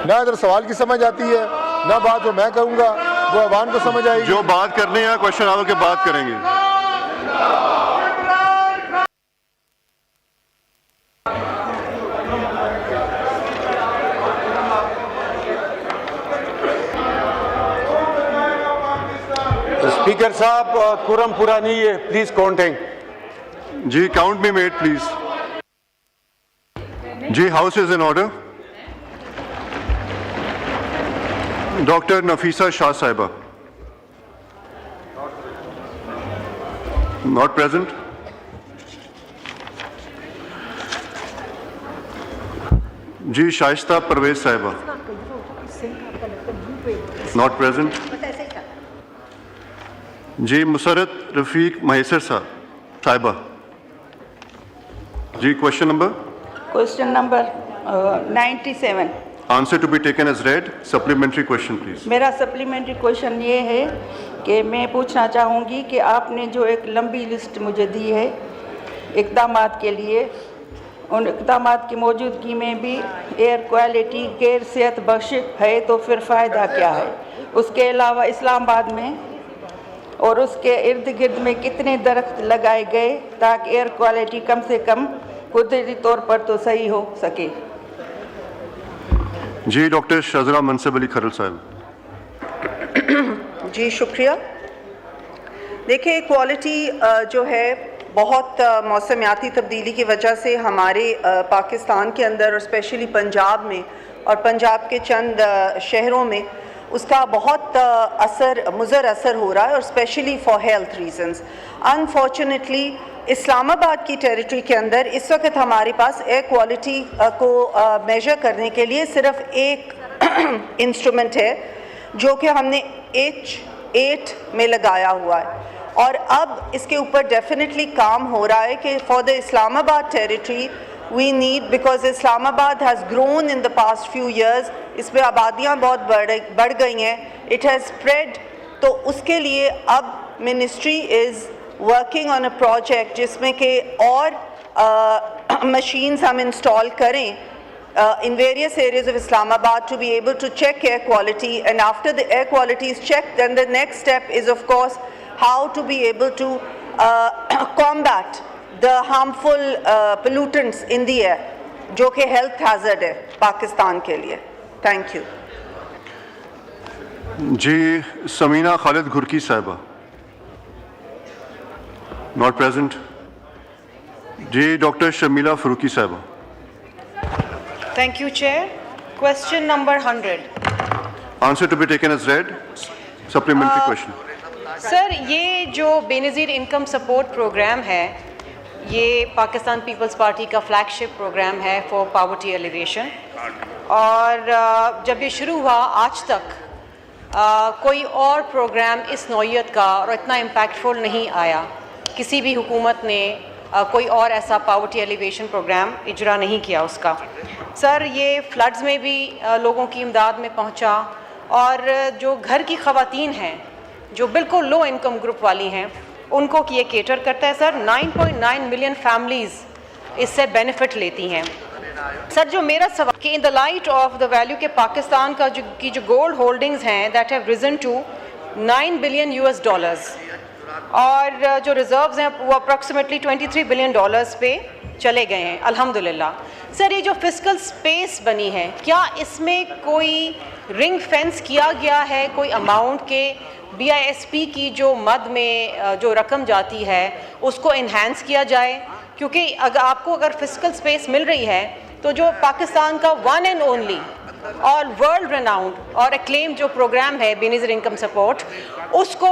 ना इधर सवाल की समझ आती है, ना बात जो मैं कहूँगा वो अवाम को समझ आएगी। जो बात करने हैं क्वेश्चन आवर के बाद करेंगे। स्पीकर साहब, कुरम पूरा नहीं है, प्लीज काउंटिंग। जी काउंट बी मेड प्लीज। जी house is in order. Doctor Nafisa Shah साहिबा नॉट प्रेजेंट। जी शाइस्ता परवेज साहिबा नॉट प्रेजेंट। जी मुसरत रफीक महेसर साहिबा। जी question number 97। Answer to be taken as read. Supplementary question please. मेरा सप्लीमेंट्री क्वेश्चन ये है कि मैं पूछना चाहूँगी कि आपने जो एक लंबी लिस्ट मुझे दी है इक़दामात के लिए, उन इक़दामात की मौजूदगी में भी एयर क्वालिटी गैर सेहत बख्श है, तो फिर फ़ायदा क्या है? उसके अलावा इस्लामाबाद में और उसके इर्द गिर्द में कितने दरख्त लगाए गए ताकि एयर क्वालिटी कम से कम कुदरती तौर पर तो सही हो सके? जी डॉक्टर शजरा मनसब अली खरल साहब। जी शुक्रिया। देखिए क्वालिटी जो है बहुत मौसमियाती तब्दीली की वजह से हमारे पाकिस्तान के अंदर और स्पेशली पंजाब में और पंजाब के चंद शहरों में उसका बहुत मुज़र असर हो रहा है, और specially for health reasons. Unfortunately Islamabad की टेरिटरी के अंदर इस वक्त हमारे पास एयर क्वालिटी को मेजर करने के लिए सिर्फ एक इंस्ट्रूमेंट है जो कि हमने H8 में लगाया हुआ है, और अब इसके ऊपर डेफिनेटली काम हो रहा है कि for the Islamabad territory we need, because Islamabad has grown in the past few years, इसमें आबादियाँ बहुत बढ़ गई हैं, इट हैज़ स्प्रेड। तो उसके लिए अब ministry is working on a project जिसमें कि और मशीन्स हम इंस्टॉल करें in various areas of Islamabad to be able to check air quality, and after the air quality is checked, then the next step is of course how to be able to combat the harmful pollutants in the air जो कि health hazard है पाकिस्तान के लिए। Thank you. Ji Samina Khalid Ghurki Sahiba not present. जी doctor Sharmila Farooqui Sahiba. Thank you, Chair. Question number 100. Answer to be taken as read. Supplementary question. Sir ये जो Benazir income support programme है, ये पाकिस्तान पीपल्स पार्टी का फ्लैगशिप प्रोग्राम है फॉर पॉवर्टी एलिवेशन, और जब ये शुरू हुआ आज तक कोई और प्रोग्राम इस नौइयत का और इतना इम्पैक्टफुल नहीं आया। किसी भी हुकूमत ने कोई और ऐसा पॉवर्टी एलिवेशन प्रोग्राम इजरा नहीं किया उसका। सर ये फ्लड्स में भी लोगों की इमदाद में पहुंचा, और जो घर की ख़वातीन हैं जो बिल्कुल लो इनकम ग्रुप वाली हैं उनको ये केटर करता है। सर 9.9 मिलियन फैमिलीज़ इससे बेनिफिट लेती हैं। सर जो मेरा सवाल कि in the light of the value के पाकिस्तान का जो गोल्ड होल्डिंग्स हैं that have risen to $9 billion और जो रिजर्व्स हैं वो अप्रॉक्सीमेटली $23 बिलियन पे चले गए हैं अल्हम्दुलिल्लाह। सर ये जो फिस्कल स्पेस बनी है, क्या इसमें कोई रिंग फेंस किया गया है कोई अमाउंट के BISP की जो मद में जो रकम जाती है उसको इन्हांस किया जाए? क्योंकि अगर फिस्कल स्पेस मिल रही है तो जो पाकिस्तान का वन एंड ओनली और वर्ल्ड रेनाउंड और एक्लेम जो प्रोग्राम है बेनज़ीर इनकम सपोर्ट, उसको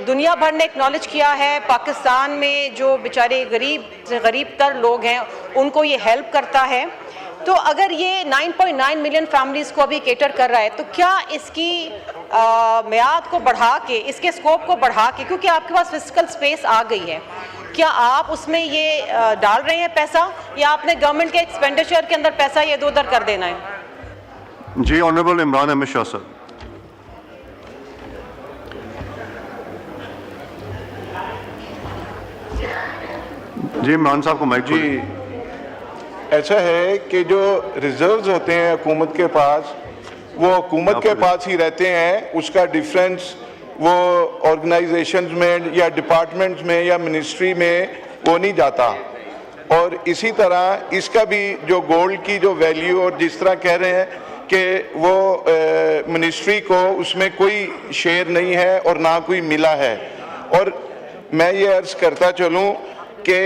दुनिया भर ने एक्नॉलेज किया है। पाकिस्तान में जो बेचारे गरीब से गरीब तर लोग हैं उनको ये हेल्प करता है। तो अगर ये 9.9 मिलियन फैमिलीज़ को अभी केटर कर रहा है तो क्या इसकी मियाद को बढ़ा के, इसके स्कोप को बढ़ा के, क्योंकि आपके पास फिस्कल स्पेस आ गई है, क्या आप उसमें ये डाल रहे हैं पैसा, या आपने गवर्नमेंट के एक्सपेंडिचर के अंदर पैसा ये इधर उधर कर देना है? जी ऑनरेबल इमरान अहमद शाह साहब। जी इमरान साहब को माइक। जी ऐसा है कि जो रिजर्व्स होते हैं हुकूमत के पास, वो हुकूमत के पास ही रहते हैं, उसका डिफरेंस वो ऑर्गेनाइजेशंस में या डिपार्टमेंट्स में या मिनिस्ट्री में वो नहीं जाता। और इसी तरह इसका भी जो गोल्ड की जो वैल्यू, और जिस तरह कह रहे हैं कि वो मिनिस्ट्री को उसमें कोई शेयर नहीं है और ना कोई मिला है। और मैं ये अर्ज़ करता चलूँ कि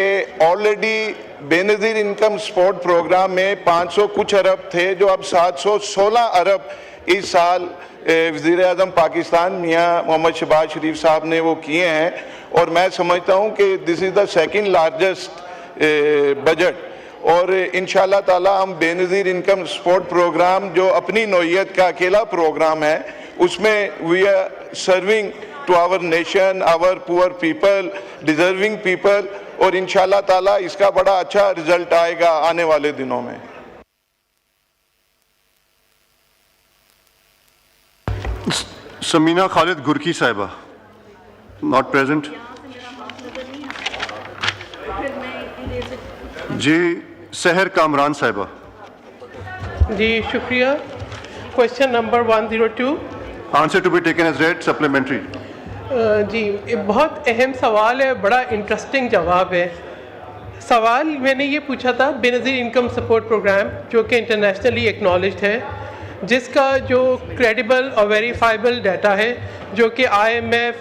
already Benazir income support programme में 500 कुछ अरब थे, जो अब 716 अरब इस साल वज़ीर आज़म पाकिस्तान मियाँ मोहम्मद शहबाज शरीफ साहब ने वो किए हैं। और मैं समझता हूँ कि this is the second largest budget. और इंशाअल्लाह ताला हम बेनज़ीर इनकम सपोर्ट प्रोग्राम जो अपनी नौइयत का अकेला प्रोग्राम है, उसमें we are serving to our nation, our poor people, deserving people, और इंशाअल्लाह ताला इसका बड़ा अच्छा रिजल्ट आएगा आने वाले दिनों में। समीना खालिद गुरकी साहिबा, नॉट प्रेजेंट। जी सहर कामरान साहिबा। जी शुक्रिया। Question number 102। Answer to be taken as read, supplementary. जी ये बहुत अहम सवाल है, बड़ा इंटरेस्टिंग जवाब है। सवाल मैंने ये पूछा था बेनज़ीर इनकम सपोर्ट प्रोग्राम, जो कि इंटरनेशनली एक्नॉलेज्ड है, जिसका जो क्रेडिबल और वेरीफाइबल डाटा है, जो कि IMF,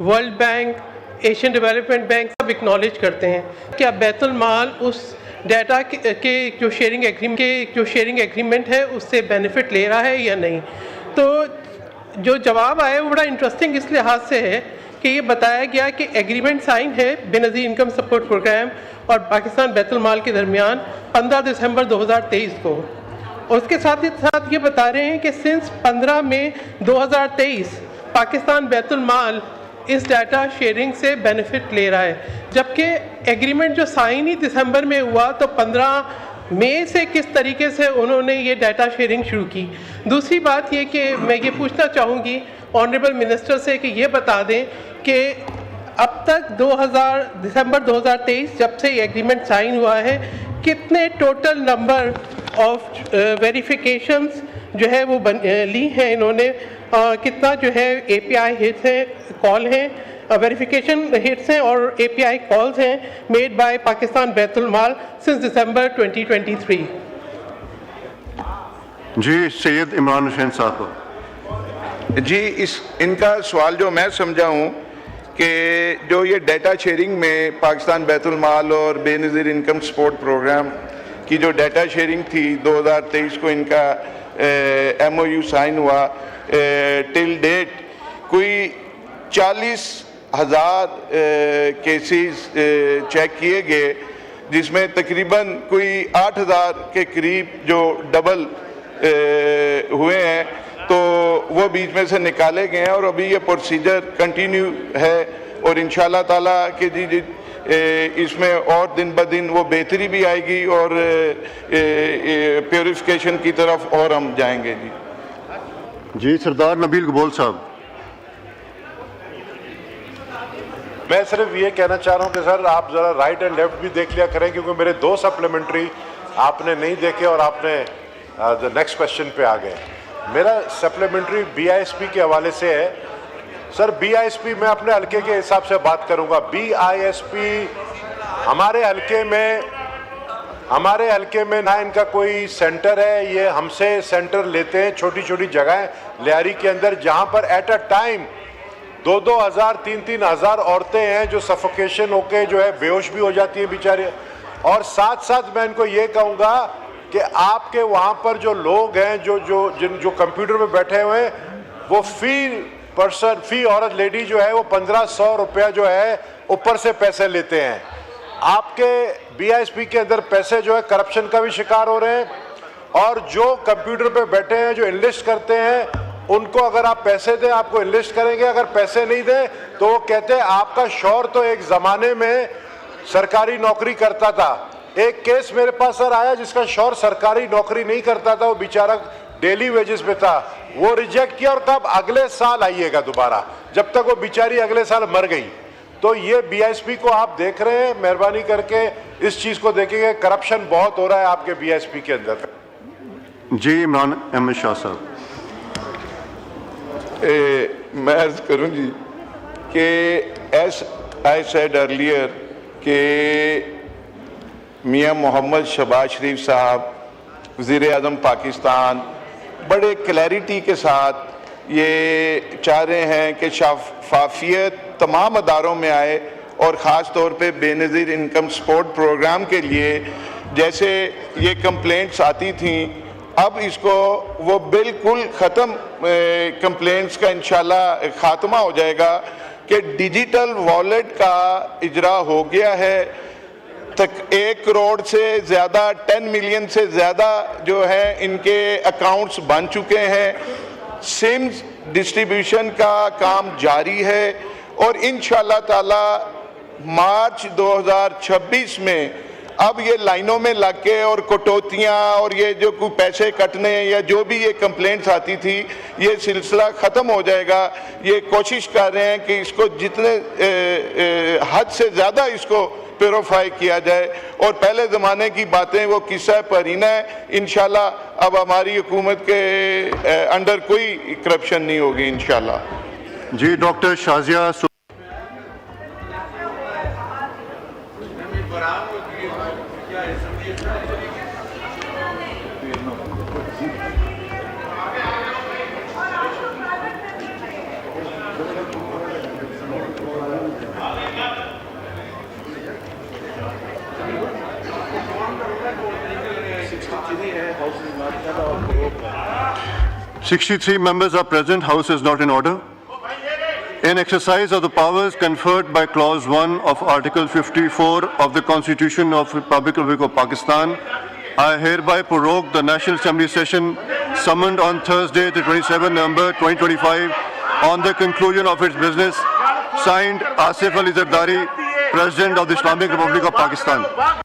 world bank, Asian development bank सब एक्नॉलेज करते हैं। क्या बैतुल माल उस डाटा के जो शेयरिंग एग्रीमेंट है उससे बेनिफिट ले रहा है या नहीं? तो जो जवाब आया वो बड़ा इंटरेस्टिंग इस लिहाज से है कि ये बताया गया कि एग्रीमेंट साइन है बेनज़ीर इनकम सपोर्ट प्रोग्राम और पाकिस्तान बैतुल माल के दरमियान 15 दिसंबर 2023 को। और उसके साथ ही साथ ये बता रहे हैं कि सिंस 15 मई 2023 पाकिस्तान बैतुल माल इस डाटा शेयरिंग से बेनिफिट ले रहा है, जबकि एग्रीमेंट जो साइन ही दिसंबर में हुआ, तो 15 मई से किस तरीके से उन्होंने ये डाटा शेयरिंग शुरू की। दूसरी बात ये कि मैं ये पूछना चाहूँगी ऑनरेबल मिनिस्टर से कि ये बता दें कि अब तक दिसंबर 2023 जब से ये एग्रीमेंट साइन हुआ है, कितने टोटल नंबर ऑफ वेरिफिकेशंस जो है वो ली हैं इन्होंने, कितना जो है API हिट्स हैं, कॉल हैं, वेरिफिकेशन हिट्स हैं और API कॉल्स हैं made by Pakistan Betul mall since दिसंबर 2023। जी सैयद इमरान हुसैन साहब। जी इनका सवाल जो मैं समझा हूँ कि जो ये डाटा शेयरिंग में पाकिस्तान बैतुल माल और बेनज़ीर इनकम सपोर्ट प्रोग्राम की जो डाटा शेयरिंग थी 2023 को इनका MOU साइन हुआ, टिल डेट कोई 40,000 केसेस चेक किए गए, जिसमें तकरीबन कोई 8,000 के करीब जो डबल हुए हैं, तो वो बीच में से निकाले गए हैं और अभी ये प्रोसीजर कंटिन्यू है। और इंशाल्लाह ताला कि जी इसमें और दिन ब दिन वो बेहतरी भी आएगी और प्योरिफिकेशन की तरफ और हम जाएंगे। जी सरदार नबील गबोल साहब। मैं सिर्फ ये कहना चाह रहा हूँ कि सर आप ज़रा राइट एंड लेफ्ट भी देख लिया करें, क्योंकि मेरे 2 सप्लीमेंट्री आपने नहीं देखे और आपने नेक्स्ट क्वेश्चन पे आ गए। मेरा सप्लीमेंट्री BISP के हवाले से है। सर BISP मैं अपने हल्के के हिसाब से बात करूँगा। BISP हमारे हल्के में ना इनका कोई सेंटर है, ये हमसे सेंटर लेते हैं छोटी छोटी जगहें लियारी के अंदर, जहाँ पर एट अ टाइम 2-2 हज़ार 3-3 हज़ार औरतें हैं जो सफोकेशन होके जो है बेहोश भी हो जाती हैं बेचारे। और साथ साथ मैं इनको ये कहूँगा कि आपके वहाँ पर जो लोग हैं जो कंप्यूटर पे बैठे हुए हैं, वो फी औरत लेडी जो है वो 1500 रुपया जो है ऊपर से पैसे लेते हैं। आपके BISP के अंदर पैसे जो है करप्शन का भी शिकार हो रहे हैं, और जो कंप्यूटर पे बैठे हैं जो इनलिस्ट करते हैं उनको अगर आप पैसे दें आपको इनलिस्ट करेंगे, अगर पैसे नहीं दें तो वो कहते हैं आपका शौहर तो एक ज़माने में सरकारी नौकरी करता था। एक केस मेरे पास सर आया जिसका शौहर सरकारी नौकरी नहीं करता था, वो बेचारा डेली वेजेस पे था, वो रिजेक्ट किया और कब अगले साल आइएगा दोबारा, जब तक वो बेचारी अगले साल मर गई। तो ये बीएसपी को आप देख रहे हैं, मेहरबानी करके इस चीज़ को देखेंगे, करप्शन बहुत हो रहा है आपके बीएसपी के अंदर। जी इमरान अहमद शाह साहब। मैं अर्ज करूं जी कि एस आई सेड अर्लियर कि मियां मोहम्मद शहबाज शरीफ साहब वज़ीर आज़म पाकिस्तान बड़े क्लैरिटी के साथ ये चाह रहे हैं कि शफाफियत तमाम अदारों में आए और ख़ास तौर पे बेनज़ीर इनकम सपोर्ट प्रोग्राम के लिए जैसे ये कंप्लेंट्स आती थीं, अब इसको वो बिल्कुल ख़त्म कंप्लेंट्स का इंशाल्लाह ख़ात्मा हो जाएगा कि डिजिटल वॉलेट का इजरा हो गया है। तक 1 करोड़ से ज़्यादा 10 मिलियन से ज़्यादा जो है इनके अकाउंट्स बन चुके हैं। सिम्स डिस्ट्रीब्यूशन का काम जारी है और इंशाल्लाह ताला मार्च 2026 में अब ये लाइनों में लग के और कटौतियाँ और ये जो कोई पैसे कटने या जो भी ये कंप्लेंट्स आती थी, ये सिलसिला ख़त्म हो जाएगा। ये कोशिश कर रहे हैं कि इसको जितने हद से ज़्यादा इसको प्योरीफाई किया जाए और पहले ज़माने की बातें वो किस्सा परीना है। इंशाल्लाह अब हमारी हुकूमत के अंडर कोई करप्शन नहीं होगी इंशाल्लाह। जी doctor Shazia. 63 members are present. House is not in order. In exercise of the powers conferred by Clause 1 of Article 54 of the Constitution of the Republic of Pakistan, I hereby prorogue the National Assembly session summoned on Thursday, the 27th November 2025, on the conclusion of its business. Signed, Asif Ali Zardari, President of the Islamic Republic of Pakistan.